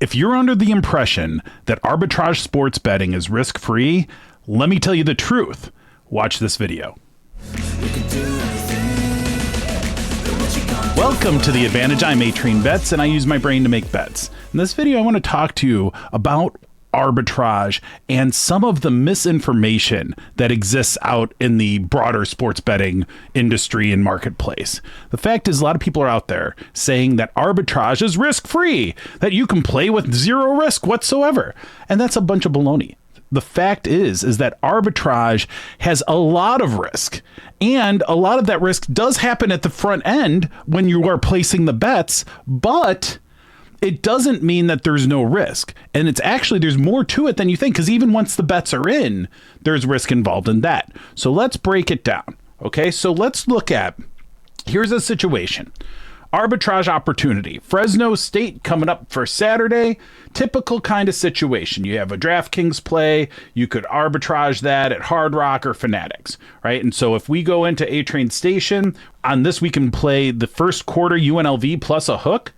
If you're under the impression that arbitrage sports betting is risk-free, let me tell you the truth. Watch this video. Welcome to The Advantage. I'm A-Train Bets, and I use my brain to make bets. In this video, I want to talk to you about arbitrage and some of the misinformation that exists out in the broader sports betting industry and marketplace. The fact is, a lot of people are out there saying that arbitrage is risk-free, that you can play with zero risk whatsoever. And that's a bunch of baloney. The fact is that arbitrage has a lot of risk, and a lot of that risk does happen at the front end when you are placing the bets, but it doesn't mean that there's no risk. And it's actually, there's more to it than you think, because even once the bets are in, there's risk involved in that. So let's break it down. Okay, so let's look at, here's a situation. Arbitrage opportunity. Fresno State coming up for Saturday. Typical kind of situation. You have a DraftKings play. You could arbitrage that at Hard Rock or Fanatics, right? And so if we go into A-Train Station, on this we can play the first quarter UNLV plus a hook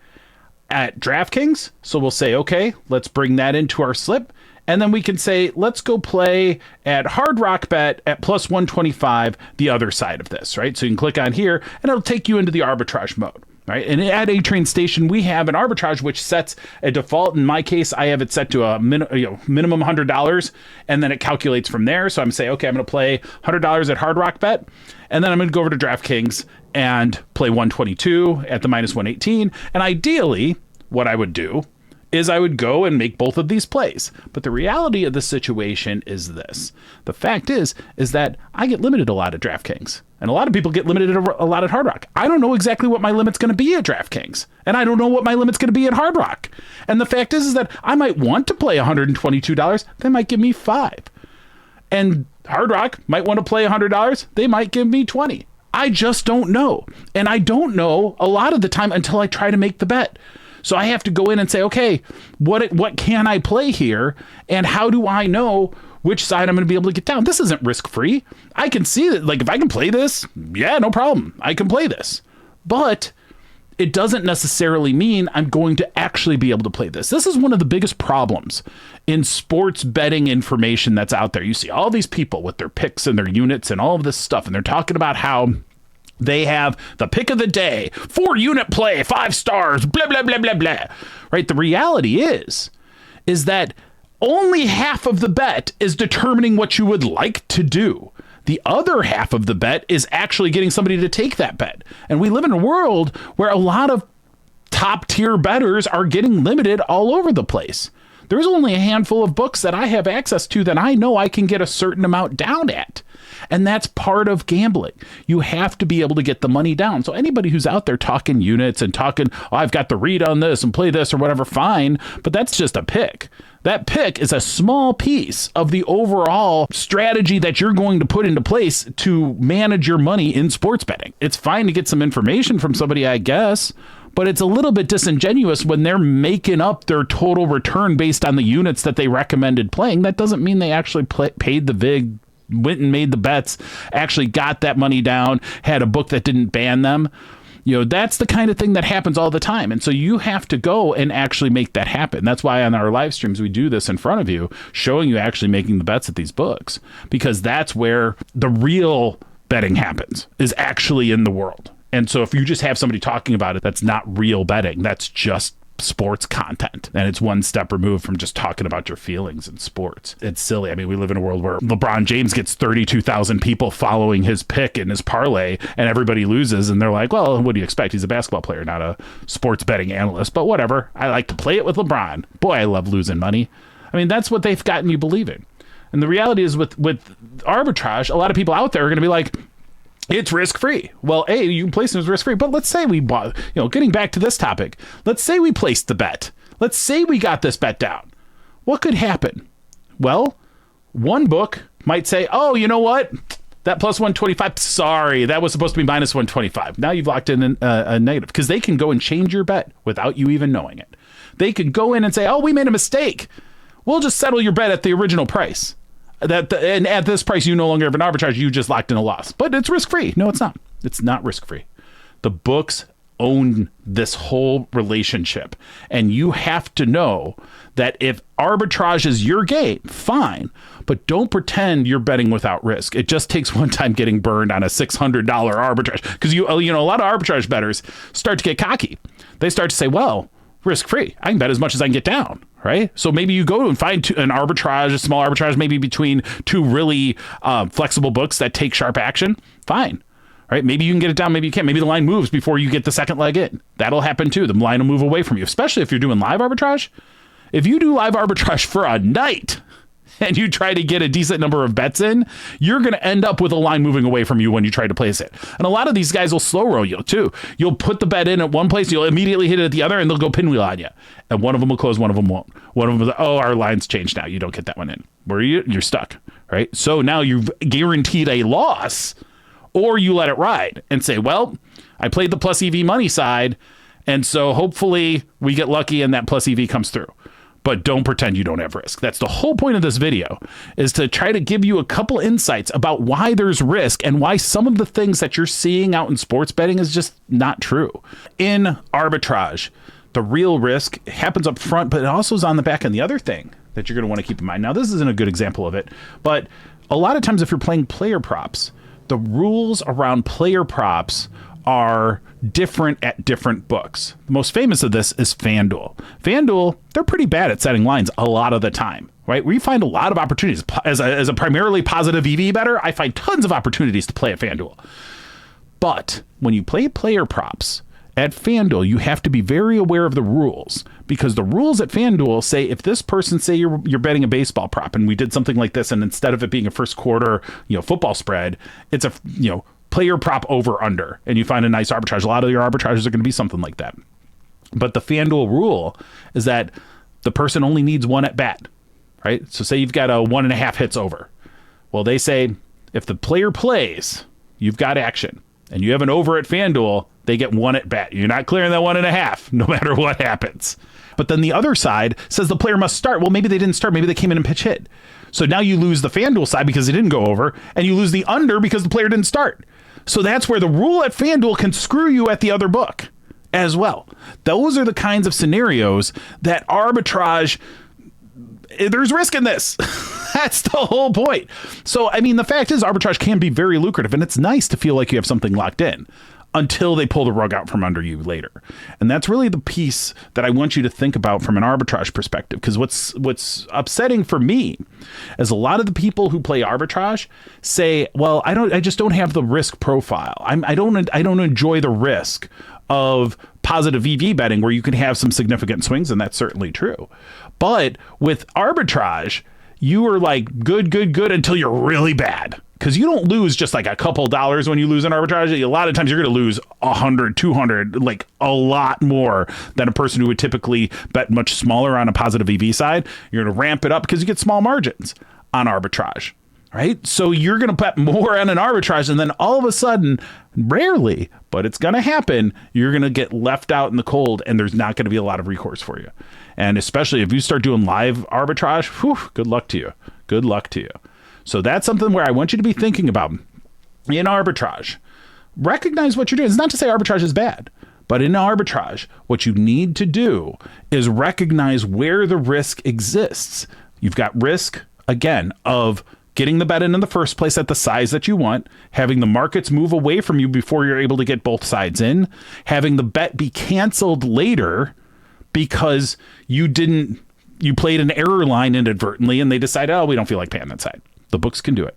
at DraftKings. So we'll say, okay, let's bring that into our slip. And then we can say, let's go play at Hard Rock Bet at plus 125, the other side of this, right? So you can click on here and it'll take you into the arbitrage mode, right? And at A-Train Station, we have an arbitrage which sets a default. In my case, I have it set to a minimum $100, and then it calculates from there. So I'm saying, okay, I'm going to play $100 at Hard Rock Bet, and then I'm going to go over to DraftKings and play 122 at the minus 118. And ideally, what I would do is I would go and make both of these plays. But the reality of the situation is this. The fact is that I get limited a lot at DraftKings. And a lot of people get limited a lot at Hard Rock. I don't know exactly what my limit's going to be at DraftKings. And I don't know what my limit's going to be at Hard Rock. And the fact is that I might want to play $122. They might give me $5. And Hard Rock might want to play $100. They might give me $20. I just don't know. And I don't know a lot of the time until I try to make the bet. So I have to go in and say, okay, what can I play here? And how do I know which side I'm going to be able to get down? This isn't risk-free. I can see that, like, if I can play this, yeah, no problem. I can play this. But it doesn't necessarily mean I'm going to actually be able to play this. This is one of the biggest problems in sports betting information that's out there. You see all these people with their picks and their units and all of this stuff, and they're talking about how they have the pick of the day, 4-unit play, 5 stars, blah, blah, blah, blah, blah. Right? The reality is that only half of the bet is determining what you would like to do. The other half of the bet is actually getting somebody to take that bet. And we live in a world where a lot of top tier bettors are getting limited all over the place. There's only a handful of books that I have access to that I know I can get a certain amount down at. And that's part of gambling. You have to be able to get the money down. So anybody who's out there talking units and talking, oh, I've got the read on this and play this or whatever, fine. But that's just a pick. That pick is a small piece of the overall strategy that you're going to put into place to manage your money in sports betting. It's fine to get some information from somebody, I guess, but it's a little bit disingenuous when they're making up their total return based on the units that they recommended playing. That doesn't mean they actually paid the VIG, went and made the bets, actually got that money down, had a book that didn't ban them. You know, that's the kind of thing that happens all the time. And so you have to go and actually make that happen. That's why on our live streams, we do this in front of you, showing you actually making the bets at these books, because that's where the real betting happens, is actually in the world. And so if you just have somebody talking about it, that's not real betting. That's just sports content, and it's one step removed from just talking about your feelings in sports. It's silly. I mean, we live in a world where LeBron James gets 32,000 people following his pick and his parlay, and everybody loses, and they're like, well, what do you expect? He's a basketball player, not a sports betting analyst, but whatever. I like to play it with LeBron. Boy, I love losing money. I mean, that's what they've gotten you believing. And the reality is with arbitrage, a lot of people out there are going to be like, it's risk-free. Well, A, you can place it as risk-free, but let's say we bought, getting back to this topic, let's say we placed the bet. Let's say we got this bet down. What could happen? Well, one book might say, oh, you know what? That plus 125, sorry, that was supposed to be minus 125. Now you've locked in a negative, because they can go and change your bet without you even knowing it. They can go in and say, oh, we made a mistake. We'll just settle your bet at the original price. And at this price, you no longer have an arbitrage. You just locked in a loss. But it's risk-free. No, it's not. It's not risk-free. The books own this whole relationship. And you have to know that if arbitrage is your game, fine, but don't pretend you're betting without risk. It just takes one time getting burned on a $600 arbitrage, because a lot of arbitrage bettors start to get cocky. They start to say, well, risk free, I can bet as much as I can get down, right? So maybe you go and find an arbitrage, a small arbitrage, maybe between two really flexible books that take sharp action. Fine. Right? Maybe you can get it down, maybe you can't. Maybe the line moves before you get the second leg in. That'll happen too. The line will move away from you, especially if you're doing live arbitrage. If you do live arbitrage for a night and you try to get a decent number of bets in, you're going to end up with a line moving away from you when you try to place it. And a lot of these guys will slow roll you too. You'll put the bet in at one place, you'll immediately hit it at the other, and they'll go pinwheel on you. And one of them will close, one of them won't. One of them will say, oh, our line's changed now. You don't get that one in. Where you're stuck, right? So now you've guaranteed a loss. Or you let it ride and say, well, I played the plus EV money side, and so hopefully we get lucky and that plus EV comes through. But don't pretend you don't have risk. That's the whole point of this video, is to try to give you a couple insights about why there's risk and why some of the things that you're seeing out in sports betting is just not true. In arbitrage, the real risk happens up front, but it also is on the back end. The other thing that you're going to want to keep in mind, now this isn't a good example of it, but a lot of times if you're playing player props, the rules around player props are different at different books. The most famous of this is FanDuel. FanDuel, they're pretty bad at setting lines a lot of the time, right? We find a lot of opportunities. As a primarily positive EV bettor, I find tons of opportunities to play at FanDuel. But when you play player props at FanDuel, you have to be very aware of the rules, because the rules at FanDuel say if this person, say you're betting a baseball prop and we did something like this, and instead of it being a first quarter, football spread, it's a, player prop over under, and you find a nice arbitrage. A lot of your arbitrages are going to be something like that. But the FanDuel rule is that the person only needs one at bat, right? So say you've got a 1.5 hits over. Well, they say if the player plays, you've got action, and you have an over at FanDuel, they get one at bat. You're not clearing that 1.5, no matter what happens. But then the other side says the player must start. Well, maybe they didn't start. Maybe they came in and pitch hit. So now you lose the FanDuel side because it didn't go over, and you lose the under because the player didn't start. So that's where the rule at FanDuel can screw you at the other book as well. Those are the kinds of scenarios that arbitrage, there's risk in this. That's the whole point. So, the fact is arbitrage can be very lucrative, and it's nice to feel like you have something locked in until they pull the rug out from under you later. And that's really the piece that I want you to think about from an arbitrage perspective, because what's upsetting for me is a lot of the people who play arbitrage say, well, I just don't have the risk profile. I don't enjoy the risk of positive EV betting where you can have some significant swings, and that's certainly true. But with arbitrage, you are like good until you're really bad. Because you don't lose just like a couple dollars when you lose an arbitrage. A lot of times you're going to lose 100, 200, like a lot more than a person who would typically bet much smaller on a positive EV side. You're going to ramp it up because you get small margins on arbitrage, right? So you're going to bet more on an arbitrage, and then all of a sudden, rarely, but it's going to happen, you're going to get left out in the cold, and there's not going to be a lot of recourse for you. And especially if you start doing live arbitrage, good luck to you. Good luck to you. So that's something where I want you to be thinking about in arbitrage. Recognize what you're doing. It's not to say arbitrage is bad, but in arbitrage, what you need to do is recognize where the risk exists. You've got risk, again, of getting the bet in the first place at the size that you want, having the markets move away from you before you're able to get both sides in, having the bet be canceled later because you played an error line inadvertently and they decided, oh, we don't feel like paying that side. The books can do it.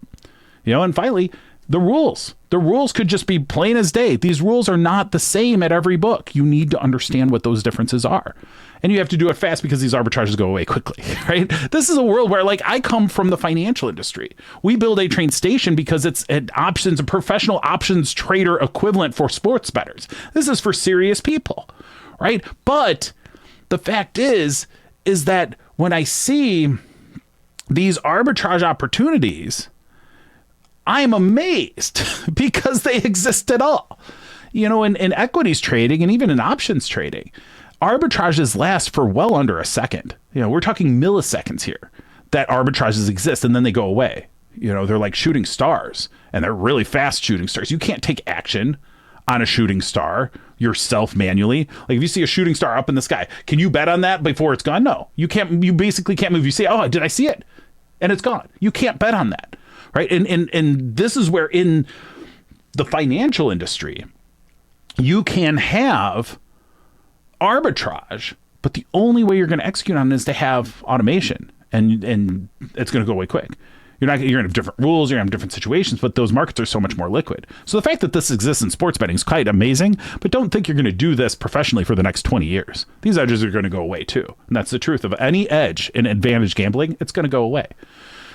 And finally, the rules. The rules could just be plain as day. These rules are not the same at every book. You need to understand what those differences are. And you have to do it fast because these arbitrages go away quickly, right? This is a world where, I come from the financial industry. We build A Train Station because it's a professional options trader equivalent for sports bettors. This is for serious people, right? But the fact is that when I see these arbitrage opportunities, I'm amazed because they exist at all. In equities trading and even in options trading, arbitrages last for well under a second. We're talking milliseconds here that arbitrages exist, and then they go away. They're like shooting stars, and they're really fast shooting stars. You can't take action on a shooting star yourself manually. Like if you see a shooting star up in the sky, can you bet on that before it's gone? No, you can't. You basically can't move. You say, oh, did I see it? And it's gone. You can't bet on that, right? And this is where in the financial industry, you can have arbitrage, but the only way you're going to execute on it is to have automation, and it's going to go away quick. You're going to have different rules, you're going to have different situations, but those markets are so much more liquid. So the fact that this exists in sports betting is quite amazing, but don't think you're going to do this professionally for the next 20 years. These edges are going to go away too. And that's the truth of any edge in advantage gambling. It's going to go away.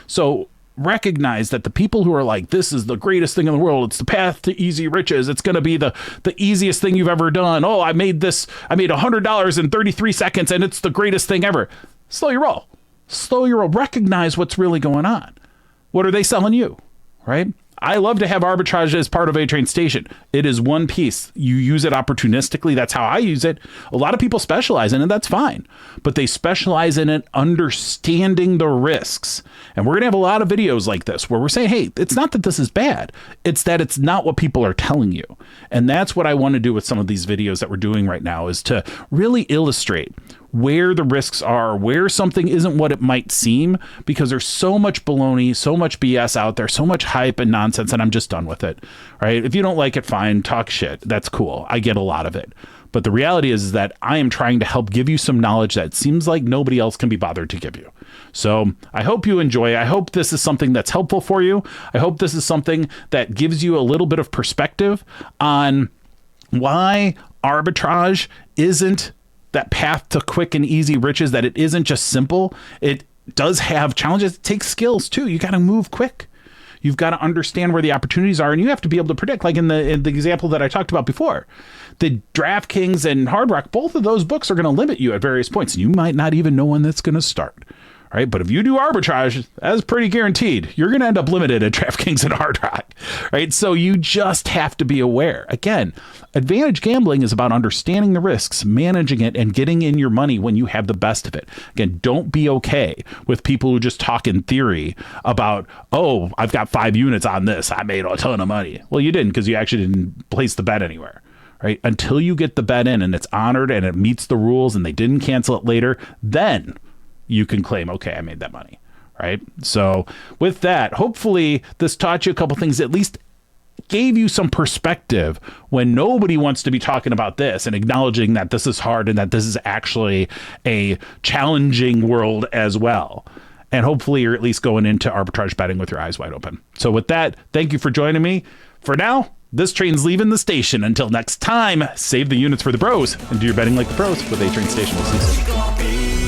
So recognize that the people who are like, this is the greatest thing in the world, it's the path to easy riches, it's going to be the easiest thing you've ever done. Oh, I made $100 in 33 seconds and it's the greatest thing ever. Slow your roll. Slow your roll. Recognize what's really going on. What are they selling you, right? I love to have arbitrage as part of A-Train Station. It is one piece. You use it opportunistically. That's how I use it. A lot of people specialize in it. That's fine. But they specialize in it understanding the risks. And we're going to have a lot of videos like this where we're saying, hey, it's not that this is bad. It's that it's not what people are telling you. And that's what I want to do with some of these videos that we're doing right now, is to really illustrate where the risks are, where something isn't what it might seem, because there's so much baloney, so much BS out there, so much hype and nonsense, and I'm just done with it, right? If you don't like it, fine, talk shit. That's cool. I get a lot of it. But the reality is that I am trying to help give you some knowledge that seems like nobody else can be bothered to give you. So I hope you enjoy. I hope this is something that's helpful for you. I hope this is something that gives you a little bit of perspective on why arbitrage isn't that path to quick and easy riches, that it isn't just simple. It does have challenges. It takes skills too. You got to move quick. You've got to understand where the opportunities are, and you have to be able to predict. Like in the example that I talked about before, the DraftKings and Hard Rock, both of those books are going to limit you at various points, and you might not even know when that's going to start. Right? But if you do arbitrage, that's pretty guaranteed. You're going to end up limited at DraftKings and Hard Rock, right? So you just have to be aware. Again, advantage gambling is about understanding the risks, managing it, and getting in your money when you have the best of it. Again, don't be okay with people who just talk in theory about, oh, I've got 5 units on this, I made a ton of money. Well, you didn't, because you actually didn't place the bet anywhere. Right? Until you get the bet in and it's honored and it meets the rules and they didn't cancel it later, then you can claim, okay, I made that money, right? So with that, hopefully this taught you a couple things, at least gave you some perspective when nobody wants to be talking about this, and acknowledging that this is hard and that this is actually a challenging world as well. And hopefully you're at least going into arbitrage betting with your eyes wide open. So with that, thank you for joining me. For now, this train's leaving the station. Until next time, save the units for the bros and do your betting like the pros with A-Train Station. We'll see you soon.